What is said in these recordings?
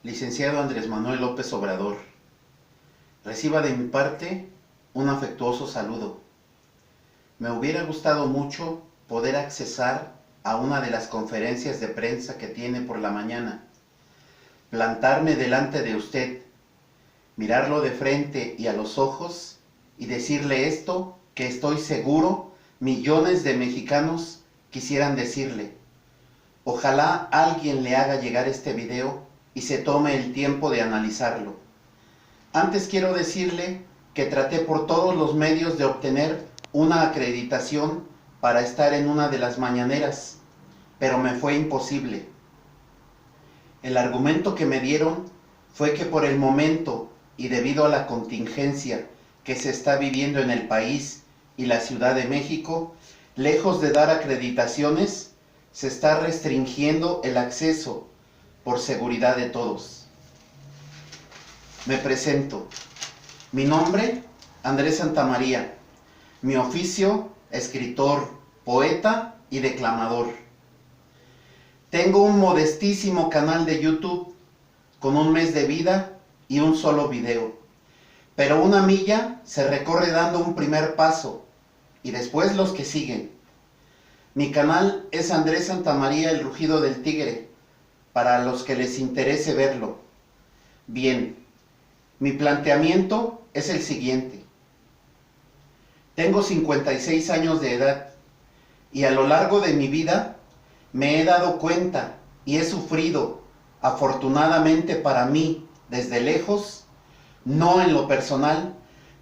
Licenciado Andrés Manuel López Obrador, reciba de mi parte un afectuoso saludo. Me hubiera gustado mucho poder accesar a una de las conferencias de prensa que tiene por la mañana, plantarme delante de usted, mirarlo de frente y a los ojos y decirle esto que estoy seguro millones de mexicanos quisieran decirle. Ojalá alguien le haga llegar este video y se tome el tiempo de analizarlo. Antes quiero decirle que traté por todos los medios de obtener una acreditación para estar en una de las mañaneras, pero me fue imposible. El argumento que me dieron fue que por el momento y debido a la contingencia que se está viviendo en el país y la Ciudad de México, lejos de dar acreditaciones, se está restringiendo el acceso por seguridad de todos. Me presento. Mi nombre, Andrés Santamaría. Mi oficio, escritor, poeta y declamador. Tengo un modestísimo canal de YouTube con 1 mes de vida y un solo video. Pero una milla se recorre dando un primer paso y después los que siguen. Mi canal es Andrés Santamaría, el rugido del tigre, para los que les interese verlo. Bien, mi planteamiento es el siguiente. Tengo 56 años de edad y a lo largo de mi vida me he dado cuenta y he sufrido, afortunadamente para mí, desde lejos, no en lo personal,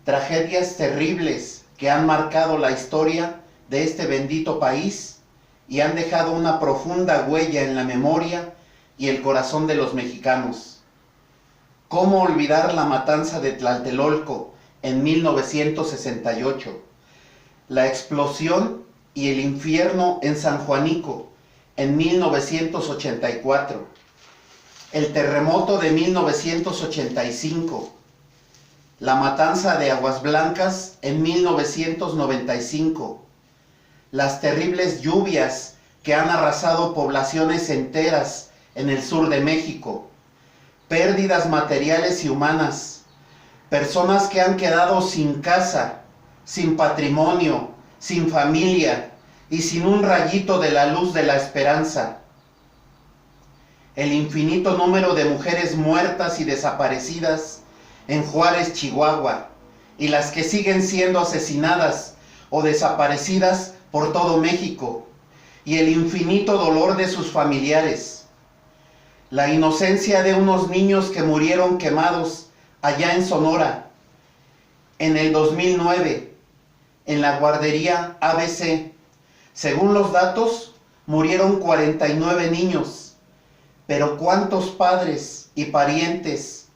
tragedias terribles que han marcado la historia de este bendito país y han dejado una profunda huella en la memoria y el corazón de los mexicanos. ¿Cómo olvidar la matanza de Tlatelolco en 1968? La explosión y el infierno en San Juanico en 1984. El terremoto de 1985. La matanza de Aguas Blancas en 1995. Las terribles lluvias que han arrasado poblaciones enteras en el sur de México. Pérdidas materiales y humanas. Personas que han quedado sin casa, sin patrimonio, sin familia y sin un rayito de la luz de la esperanza. El infinito número de mujeres muertas y desaparecidas en Juárez, Chihuahua, y las que siguen siendo asesinadas o desaparecidas por todo México, y el infinito dolor de sus familiares. La inocencia de unos niños que murieron quemados allá en Sonora, en el 2009, en la guardería ABC. Según los datos, murieron 49 niños, pero ¿cuántos padres y parientes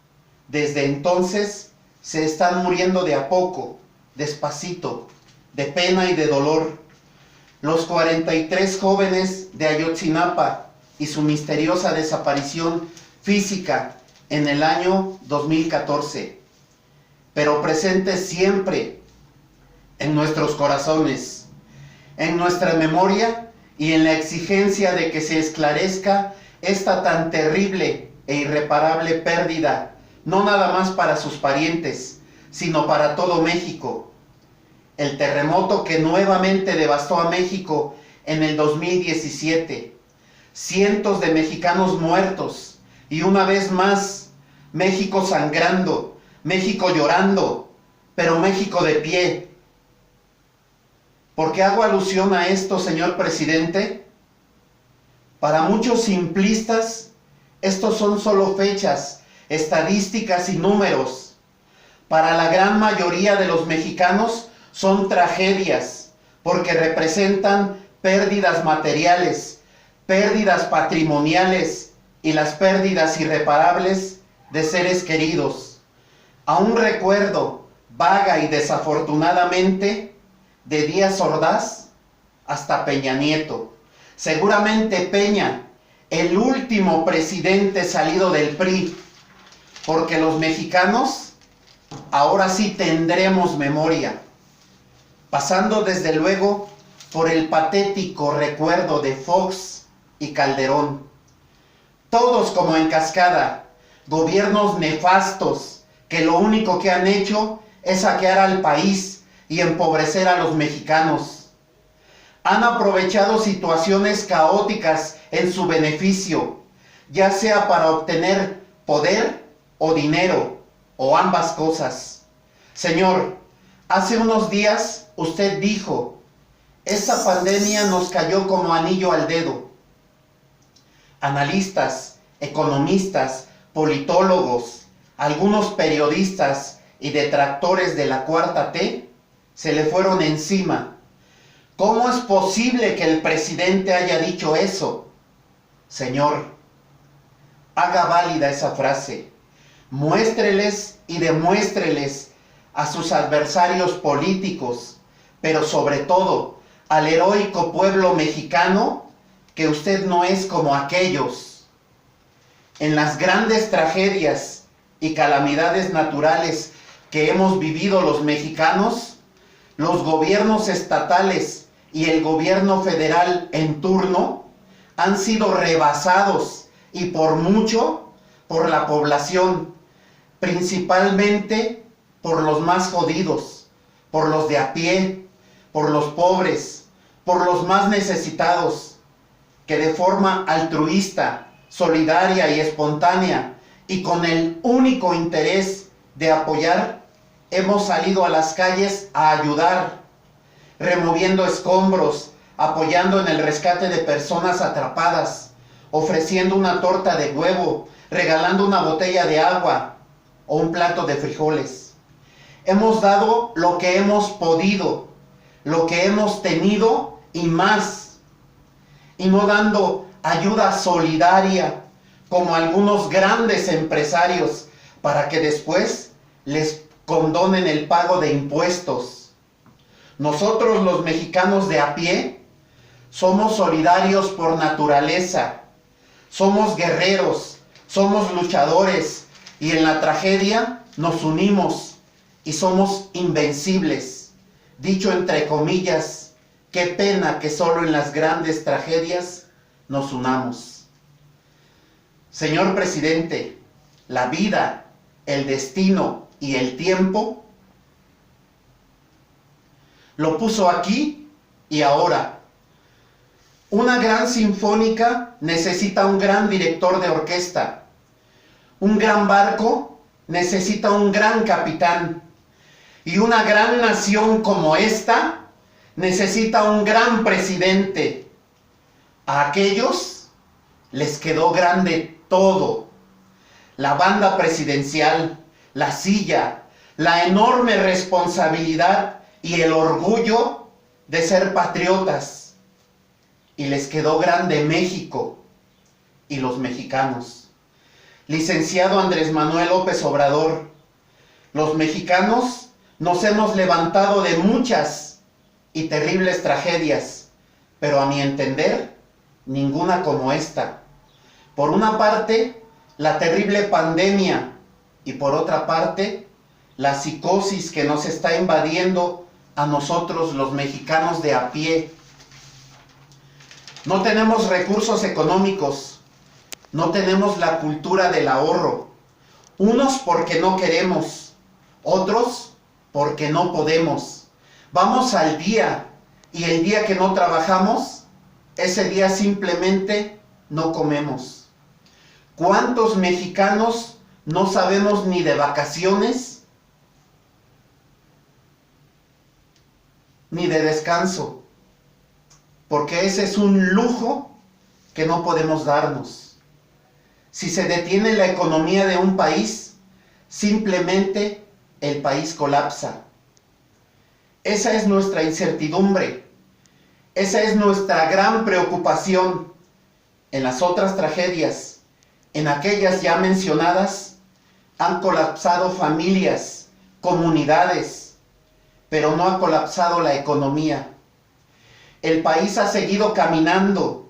desde entonces se están muriendo de a poco, despacito, de pena y de dolor? Los 43 jóvenes de Ayotzinapa y su misteriosa desaparición física en el año 2014, pero presentes siempre en nuestros corazones, en nuestra memoria y en la exigencia de que se esclarezca esta tan terrible e irreparable pérdida, no nada más para sus parientes, sino para todo México. El terremoto que nuevamente devastó a México en el 2017, cientos de mexicanos muertos y una vez más México sangrando, México llorando, pero México de pie. ¿Por qué hago alusión a esto, señor presidente? Para muchos simplistas, estos son solo fechas, estadísticas y números. Para la gran mayoría de los mexicanos son tragedias, porque representan pérdidas materiales, pérdidas patrimoniales y las pérdidas irreparables de seres queridos. Aún recuerdo, vaga y desafortunadamente, de Díaz Ordaz hasta Peña Nieto. Seguramente Peña, el último presidente salido del PRI, porque los mexicanos ahora sí tendremos memoria, pasando desde luego por el patético recuerdo de Fox y Calderón. Todos como en cascada, gobiernos nefastos que lo único que han hecho es saquear al país y empobrecer a los mexicanos. Han aprovechado situaciones caóticas en su beneficio, ya sea para obtener poder o dinero, o ambas cosas. Señor, hace unos días usted dijo, esta pandemia nos cayó como anillo al dedo. Analistas, economistas, politólogos, algunos periodistas y detractores de la Cuarta T se le fueron encima. ¿Cómo es posible que el presidente haya dicho eso? Señor, haga válida esa frase. Muéstreles y demuéstreles a sus adversarios políticos, pero sobre todo al heroico pueblo mexicano, que usted no es como aquellos. En las grandes tragedias y calamidades naturales que hemos vivido los mexicanos, los gobiernos estatales y el gobierno federal en turno han sido rebasados, y por mucho, por la población, principalmente por los más jodidos, por los de a pie, por los pobres, por los más necesitados, que de forma altruista, solidaria y espontánea, y con el único interés de apoyar, hemos salido a las calles a ayudar, removiendo escombros, apoyando en el rescate de personas atrapadas, ofreciendo una torta de huevo, regalando una botella de agua o un plato de frijoles. Hemos dado lo que hemos podido, lo que hemos tenido y más, y no dando ayuda solidaria como algunos grandes empresarios para que después les condonen el pago de impuestos. Nosotros, los mexicanos de a pie, somos solidarios por naturaleza, somos guerreros, somos luchadores, y en la tragedia nos unimos y somos invencibles. Dicho entre comillas, qué pena que solo en las grandes tragedias nos unamos. Señor presidente, la vida, el destino y el tiempo lo puso aquí y ahora. Una gran sinfónica necesita un gran director de orquesta. Un gran barco necesita un gran capitán. Y una gran nación como esta necesita un gran presidente. A aquellos les quedó grande todo. La banda presidencial, la silla, la enorme responsabilidad y el orgullo de ser patriotas. Y les quedó grande México y los mexicanos. Licenciado Andrés Manuel López Obrador, los mexicanos nos hemos levantado de muchas y terribles tragedias, pero a mi entender, ninguna como esta. Por una parte, la terrible pandemia, y por otra parte, la psicosis que nos está invadiendo a nosotros los mexicanos de a pie. No tenemos recursos económicos, no tenemos la cultura del ahorro, unos porque no queremos, otros porque no podemos. Vamos al día, y el día que no trabajamos, ese día simplemente no comemos. ¿Cuántos mexicanos no sabemos ni de vacaciones ni de descanso? Porque ese es un lujo que no podemos darnos. Si se detiene la economía de un país, simplemente el país colapsa. Esa es nuestra incertidumbre. Esa es nuestra gran preocupación. En las otras tragedias, en aquellas ya mencionadas, han colapsado familias, comunidades, pero no ha colapsado la economía. El país ha seguido caminando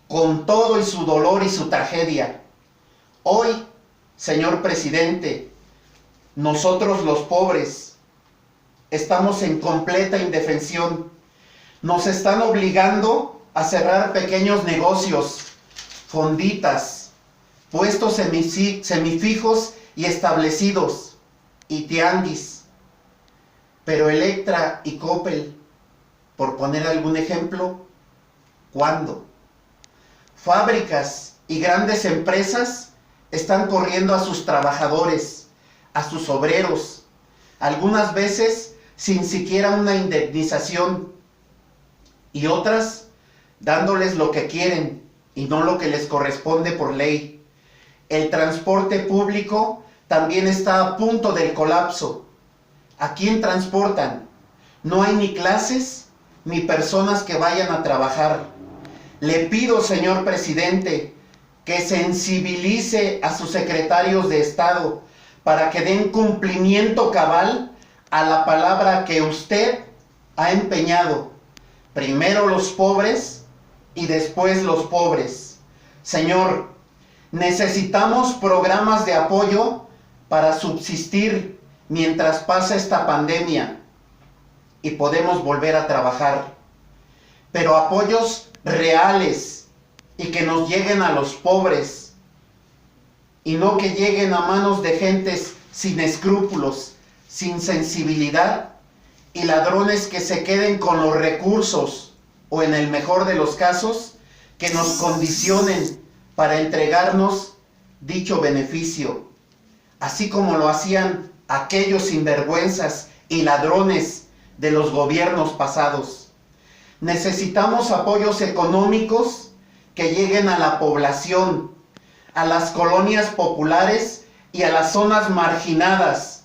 con todo y su dolor y su tragedia. Hoy, señor presidente, nosotros los pobres estamos en completa indefensión. Nos están obligando a cerrar pequeños negocios, fonditas, puestos semifijos y establecidos, y tianguis. Pero Electra y Coppel, por poner algún ejemplo, ¿cuándo? Fábricas y grandes empresas están corriendo a sus trabajadores, a sus obreros, algunas veces sin siquiera una indemnización, y otras dándoles lo que quieren y no lo que les corresponde por ley. El transporte público también está a punto del colapso. ¿A quién transportan? No hay ni clases ni personas que vayan a trabajar. Le pido, señor presidente, que sensibilice a sus secretarios de Estado para que den cumplimiento cabal a la palabra que usted ha empeñado. Primero los pobres y después los pobres. Señor, necesitamos programas de apoyo para subsistir mientras pasa esta pandemia y podemos volver a trabajar. Pero apoyos reales y que nos lleguen a los pobres y no que lleguen a manos de gentes sin escrúpulos, sin sensibilidad y ladrones que se queden con los recursos o, en el mejor de los casos, que nos condicionen para entregarnos dicho beneficio, así como lo hacían aquellos sinvergüenzas y ladrones de los gobiernos pasados. Necesitamos apoyos económicos que lleguen a la población, a las colonias populares y a las zonas marginadas.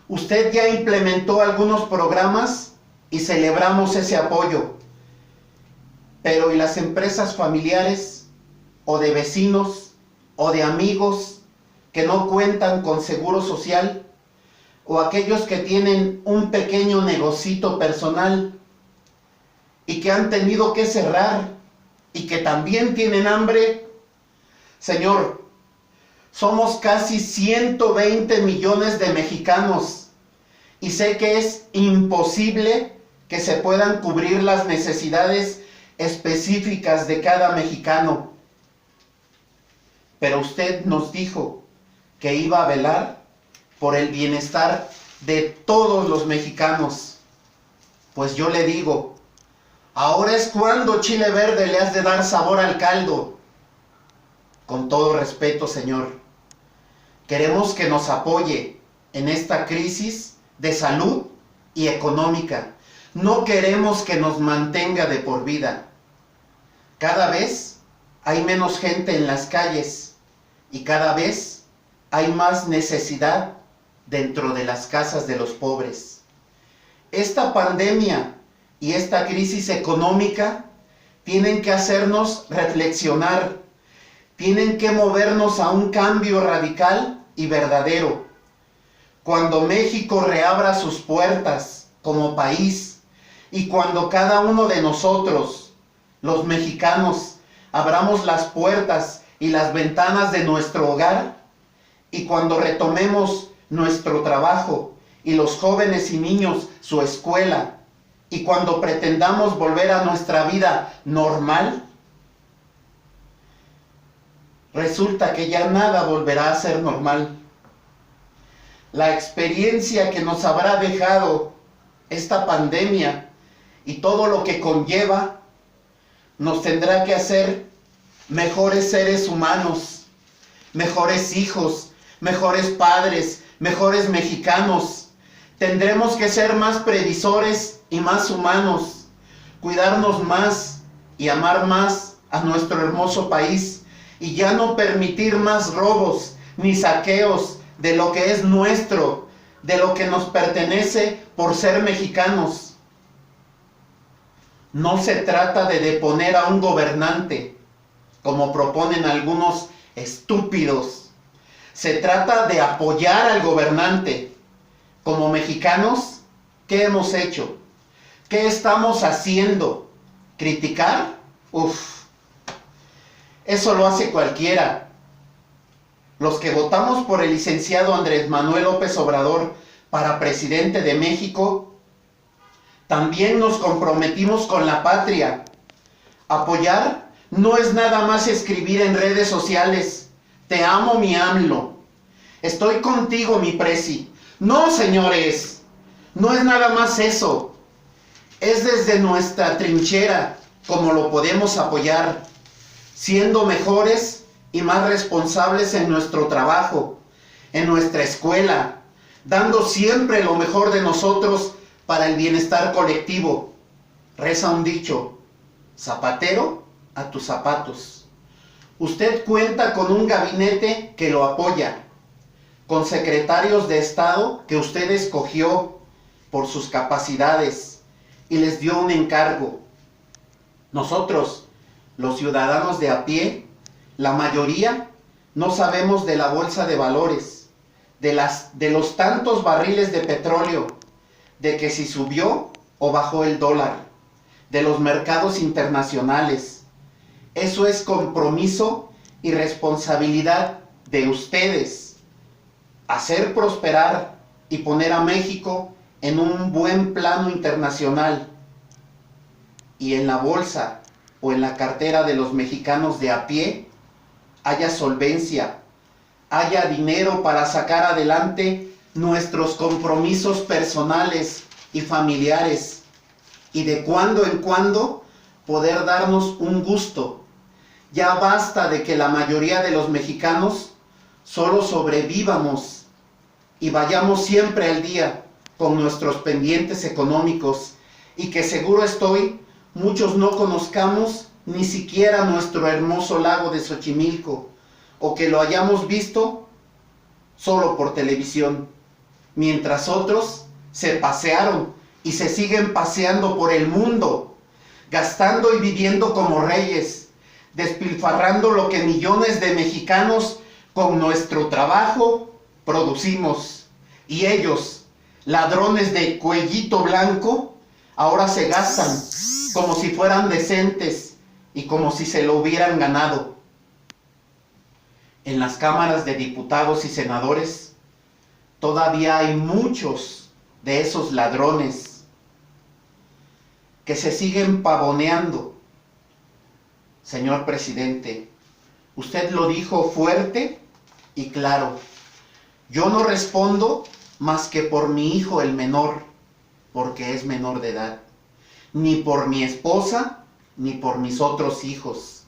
Usted ya implementó algunos programas y celebramos ese apoyo. Pero ¿y las empresas familiares o de vecinos o de amigos que no cuentan con seguro social? ¿O aquellos que tienen un pequeño negocito personal y que han tenido que cerrar y que también tienen hambre? Señor, somos casi 120 millones de mexicanos y sé que es imposible que se puedan cubrir las necesidades específicas de cada mexicano. Pero usted nos dijo que iba a velar por el bienestar de todos los mexicanos. Pues yo le digo, ahora es cuando, chile verde, le has de dar sabor al caldo. Con todo respeto, señor, queremos que nos apoye en esta crisis de salud y económica. No queremos que nos mantenga de por vida. Cada vez hay menos gente en las calles y cada vez hay más necesidad dentro de las casas de los pobres. Esta pandemia y esta crisis económica tienen que hacernos reflexionar, tienen que movernos a un cambio radical y verdadero. Cuando México reabra sus puertas como país y cuando cada uno de nosotros, los mexicanos, abramos las puertas y las ventanas de nuestro hogar, y cuando retomemos nuestro trabajo y los jóvenes y niños su escuela, y cuando pretendamos volver a nuestra vida normal, resulta que ya nada volverá a ser normal. La experiencia que nos habrá dejado esta pandemia y todo lo que conlleva nos tendrá que hacer mejores seres humanos, mejores hijos, mejores padres, mejores mexicanos. Tendremos que ser más previsores y más humanos, cuidarnos más y amar más a nuestro hermoso país y ya no permitir más robos ni saqueos de lo que es nuestro, de lo que nos pertenece por ser mexicanos. No se trata de deponer a un gobernante, como proponen algunos estúpidos. Se trata de apoyar al gobernante. Como mexicanos, ¿qué hemos hecho? ¿Qué estamos haciendo? ¿Criticar? Uf, eso lo hace cualquiera. Los que votamos por el licenciado Andrés Manuel López Obrador para presidente de México, también nos comprometimos con la patria. Apoyar no es nada más escribir en redes sociales, Te amo, mi AMLO. Estoy contigo, mi presi. No, señores, no es nada más eso. Es desde nuestra trinchera como lo podemos apoyar, siendo mejores y más responsables en nuestro trabajo, en nuestra escuela, dando siempre lo mejor de nosotros para el bienestar colectivo. Reza un dicho: zapatero a tus zapatos. Usted cuenta con un gabinete que lo apoya, con secretarios de Estado que usted escogió por sus capacidades y les dio un encargo. Nosotros, los ciudadanos de a pie, la mayoría, no sabemos de la bolsa de valores, de los tantos barriles de petróleo, de que si subió o bajó el dólar, de los mercados internacionales. Eso es compromiso y responsabilidad de ustedes. Hacer prosperar y poner a México en un buen plano internacional. Y en la bolsa o en la cartera de los mexicanos de a pie haya solvencia, haya dinero para sacar adelante nuestros compromisos personales y familiares, y de cuando en cuando poder darnos un gusto. Ya basta de que la mayoría de los mexicanos solo sobrevivamos y vayamos siempre al día con nuestros pendientes económicos, y que seguro estoy, muchos no conozcamos ni siquiera nuestro hermoso lago de Xochimilco, o que lo hayamos visto solo por televisión, mientras otros se pasearon y se siguen paseando por el mundo, gastando y viviendo como reyes, despilfarrando lo que millones de mexicanos con nuestro trabajo producimos. Y ellos, ladrones de cuellito blanco, ahora se gastan como si fueran decentes y como si se lo hubieran ganado. En las cámaras de diputados y senadores todavía hay muchos de esos ladrones que se siguen pavoneando. Señor presidente, usted lo dijo fuerte y claro: yo no respondo más que por mi hijo el menor, porque es menor de edad, ni por mi esposa, ni por mis otros hijos.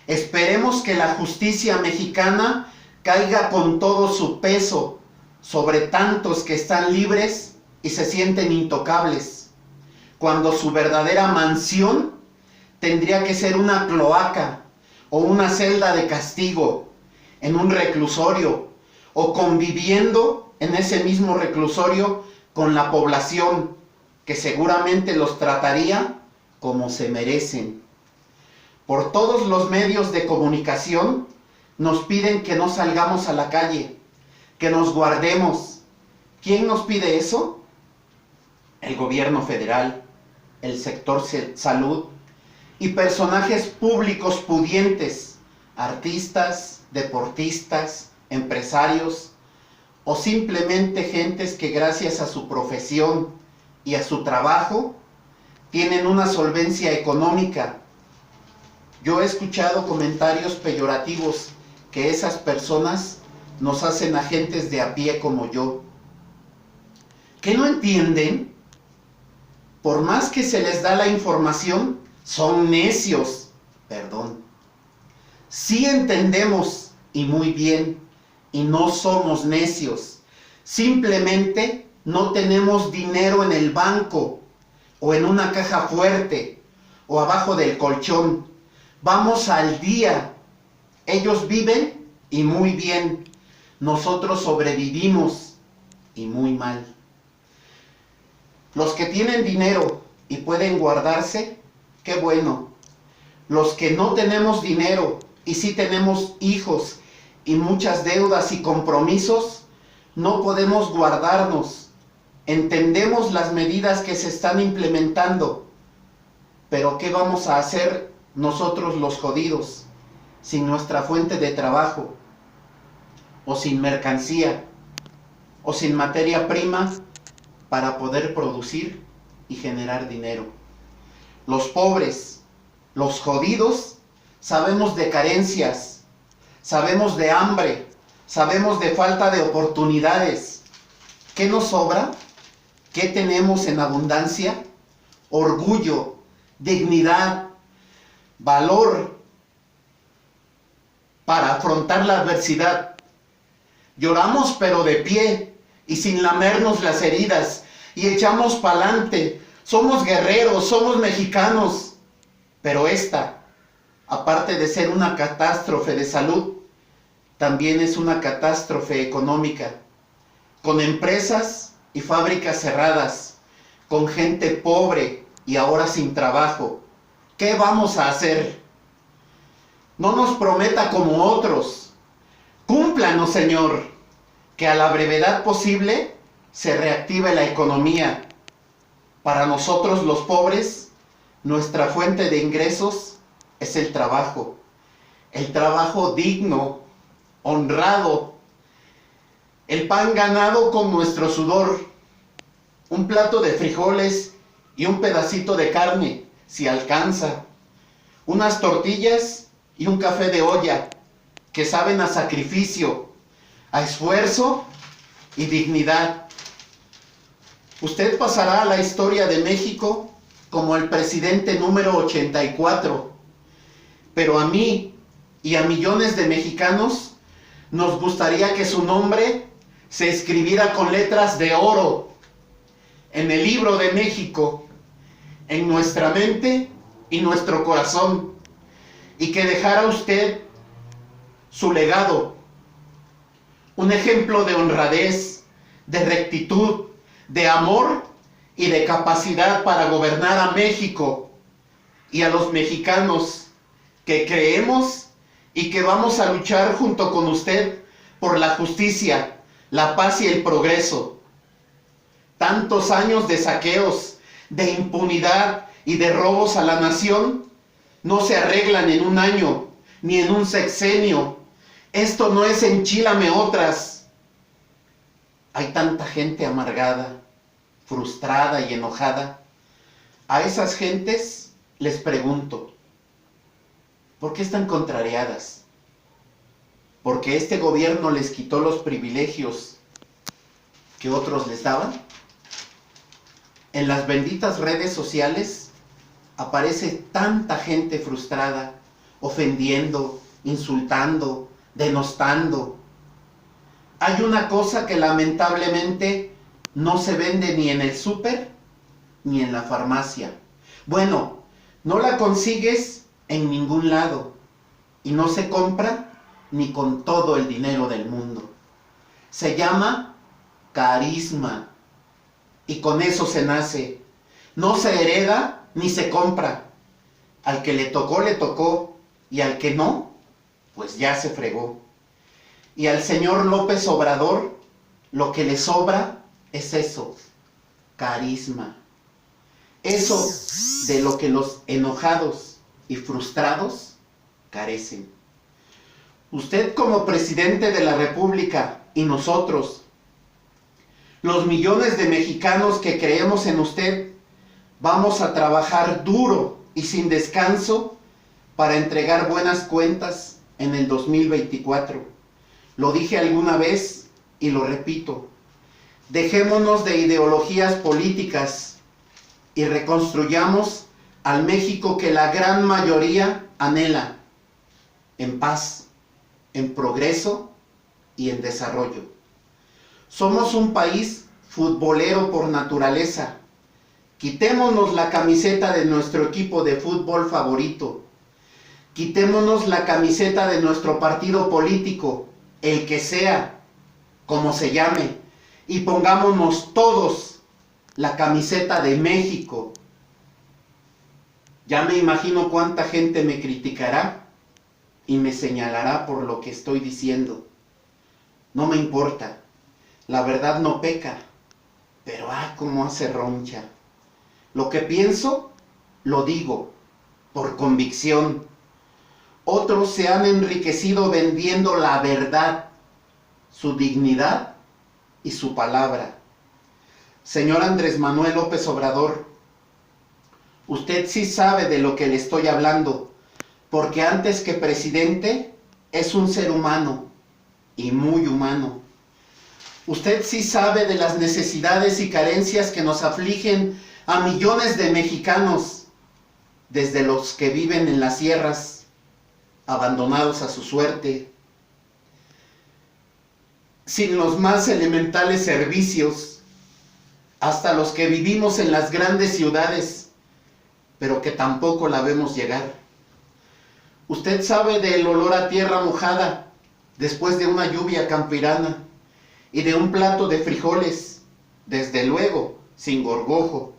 Esperemos que la justicia mexicana caiga con todo su peso sobre tantos que están libres y se sienten intocables, cuando su verdadera mansión tendría que ser una cloaca o una celda de castigo en un reclusorio, o conviviendo en ese mismo reclusorio con la población que seguramente los trataría como se merecen. Por todos los medios de comunicación nos piden que no salgamos a la calle, que nos guardemos. ¿Quién nos pide eso? El gobierno federal, el sector salud y personajes públicos pudientes, artistas, deportistas, empresarios, o simplemente gentes que gracias a su profesión y a su trabajo tienen una solvencia económica. Yo he escuchado comentarios peyorativos que esas personas nos hacen a gentes de a pie como yo. ¿Qué no entienden? Por más que se les da la información, son necios. Perdón. Sí entendemos, y muy bien, y no somos necios. Simplemente no tenemos dinero en el banco, o en una caja fuerte, o abajo del colchón. Vamos al día. Ellos viven y muy bien. Nosotros sobrevivimos y muy mal. Los que tienen dinero y pueden guardarse, qué bueno. Los que no tenemos dinero y sí tenemos hijos y muchas deudas y compromisos, no podemos guardarnos. Entendemos las medidas que se están implementando, pero ¿qué vamos a hacer nosotros los jodidos sin nuestra fuente de trabajo, o sin mercancía, o sin materia prima para poder producir y generar dinero? Los pobres, los jodidos, sabemos de carencias, sabemos de hambre, sabemos de falta de oportunidades. ¿Qué nos sobra? ¿Qué tenemos en abundancia? Orgullo, dignidad, valor para afrontar la adversidad. Lloramos pero de pie y sin lamernos las heridas y echamos pa'lante. Somos guerreros, somos mexicanos, pero esta, aparte de ser una catástrofe de salud, también es una catástrofe económica, con empresas y fábricas cerradas, con gente pobre y ahora sin trabajo. ¿Qué vamos a hacer? No nos prometa como otros. Cúmplanos, Señor, que a la brevedad posible se reactive la economía. Para nosotros los pobres, nuestra fuente de ingresos es el trabajo digno, honrado, el pan ganado con nuestro sudor, un plato de frijoles y un pedacito de carne, si alcanza, unas tortillas y un café de olla que saben a sacrificio, a esfuerzo y dignidad. Usted pasará a la historia de México como el presidente número 84, pero a mí y a millones de mexicanos nos gustaría que su nombre se escribiera con letras de oro en el libro de México, en nuestra mente y nuestro corazón, y que dejara usted su legado, un ejemplo de honradez, de rectitud, de amor y de capacidad para gobernar a México y a los mexicanos que creemos y que vamos a luchar junto con usted por la justicia, la paz y el progreso. Tantos años de saqueos, de impunidad y de robos a la nación no se arreglan en un año ni en un sexenio. Esto no es enchilame otras. Hay tanta gente amargada, frustrada y enojada. A esas gentes les pregunto, ¿por qué están contrariadas? ¿Porque este gobierno les quitó los privilegios que otros les daban? En las benditas redes sociales aparece tanta gente frustrada, ofendiendo, insultando, denostando. Hay una cosa que lamentablemente no se vende ni en el súper ni en la farmacia. Bueno, no la consigues en ningún lado y no se compra ni con todo el dinero del mundo. Se llama carisma y con eso se nace. No se hereda ni se compra. Al que le tocó y al que no, pues ya se fregó. Y al señor López Obrador lo que le sobra es eso, carisma. Eso de lo que los enojados y frustrados carecen. Usted como presidente de la República y nosotros, los millones de mexicanos que creemos en usted, vamos a trabajar duro y sin descanso para entregar buenas cuentas en el 2024. Lo dije alguna vez y lo repito. Dejémonos de ideologías políticas y reconstruyamos al México que la gran mayoría anhela, en paz, en progreso y en desarrollo. Somos un país futbolero por naturaleza. Quitémonos la camiseta de nuestro equipo de fútbol favorito. Quitémonos la camiseta de nuestro partido político, el que sea, como se llame, y pongámonos todos la camiseta de México. Ya me imagino cuánta gente me criticará y me señalará por lo que estoy diciendo. No me importa, la verdad no peca, pero cómo hace roncha. Lo que pienso, lo digo, por convicción. Otros se han enriquecido vendiendo la verdad, su dignidad y su palabra. Señor Andrés Manuel López Obrador, usted sí sabe de lo que le estoy hablando, porque antes que presidente es un ser humano y muy humano. Usted sí sabe de las necesidades y carencias que nos afligen a millones de mexicanos, desde los que viven en las sierras, abandonados a su suerte, sin los más elementales servicios, hasta los que vivimos en las grandes ciudades, pero que tampoco la vemos llegar. Usted sabe del olor a tierra mojada después de una lluvia campirana y de un plato de frijoles, desde luego, sin gorgojo,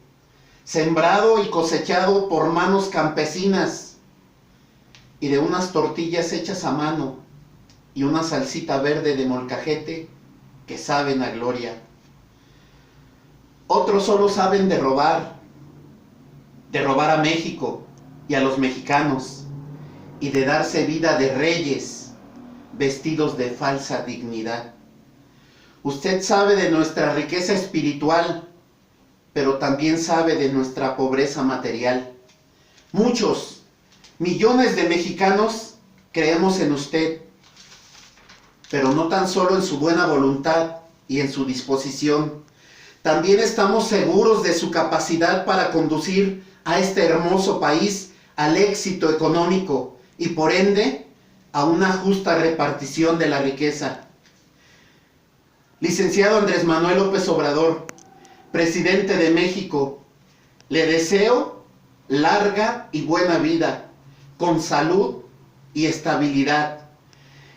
sembrado y cosechado por manos campesinas, y de unas tortillas hechas a mano y una salsita verde de molcajete que saben a gloria. Otros solo saben de robar a México y a los mexicanos, y de darse vida de reyes vestidos de falsa dignidad. Usted sabe de nuestra riqueza espiritual, pero también sabe de nuestra pobreza material. Muchos, millones de mexicanos creemos en usted, pero no tan solo en su buena voluntad y en su disposición. También estamos seguros de su capacidad para conducir a este hermoso país al éxito económico y por ende a una justa repartición de la riqueza. Licenciado Andrés Manuel López Obrador, presidente de México, le deseo larga y buena vida, con salud y estabilidad.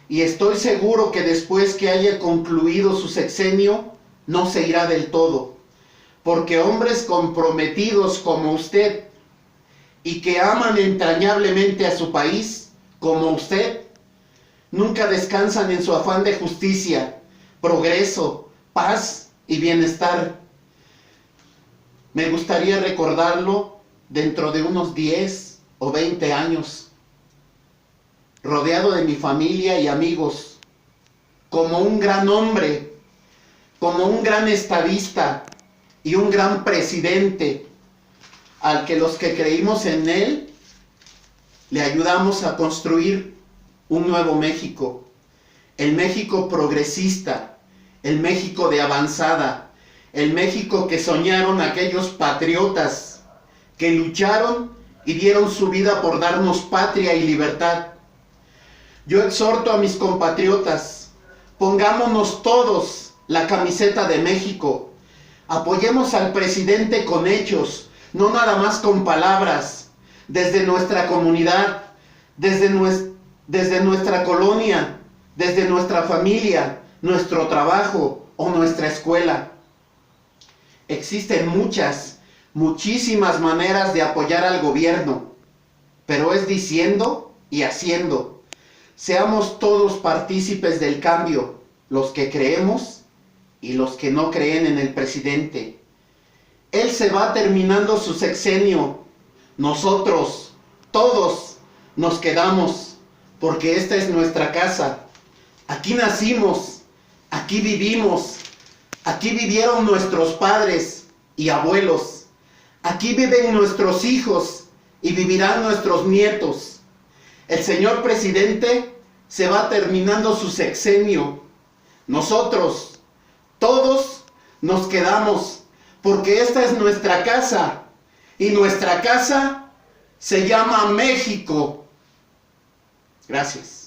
Y estoy seguro que después que haya concluido su sexenio, no se irá del todo, porque hombres comprometidos como usted y que aman entrañablemente a su país como usted, nunca descansan en su afán de justicia, progreso, paz y bienestar. Me gustaría recordarlo dentro de unos 10 o 20 años, rodeado de mi familia y amigos, como un gran hombre, como un gran estadista y un gran presidente, al que los que creímos en él le ayudamos a construir un nuevo México, el México progresista, el México de avanzada, el México que soñaron aquellos patriotas que lucharon y dieron su vida por darnos patria y libertad. Yo exhorto a mis compatriotas, pongámonos todos la camiseta de México, apoyemos al presidente con hechos, no nada más con palabras, desde nuestra comunidad, desde nuestra colonia, desde nuestra familia, nuestro trabajo o nuestra escuela. Existen muchísimas maneras de apoyar al gobierno, pero es diciendo y haciendo. Seamos todos partícipes del cambio, los que creemos y los que no creen en el presidente. Él se va terminando su sexenio. Nosotros, todos, nos quedamos, porque esta es nuestra casa. Aquí nacimos, aquí vivimos, aquí vivieron nuestros padres y abuelos. Aquí viven nuestros hijos y vivirán nuestros nietos. El señor presidente se va terminando su sexenio. Nosotros, todos, nos quedamos, porque esta es nuestra casa, y nuestra casa se llama México. Gracias.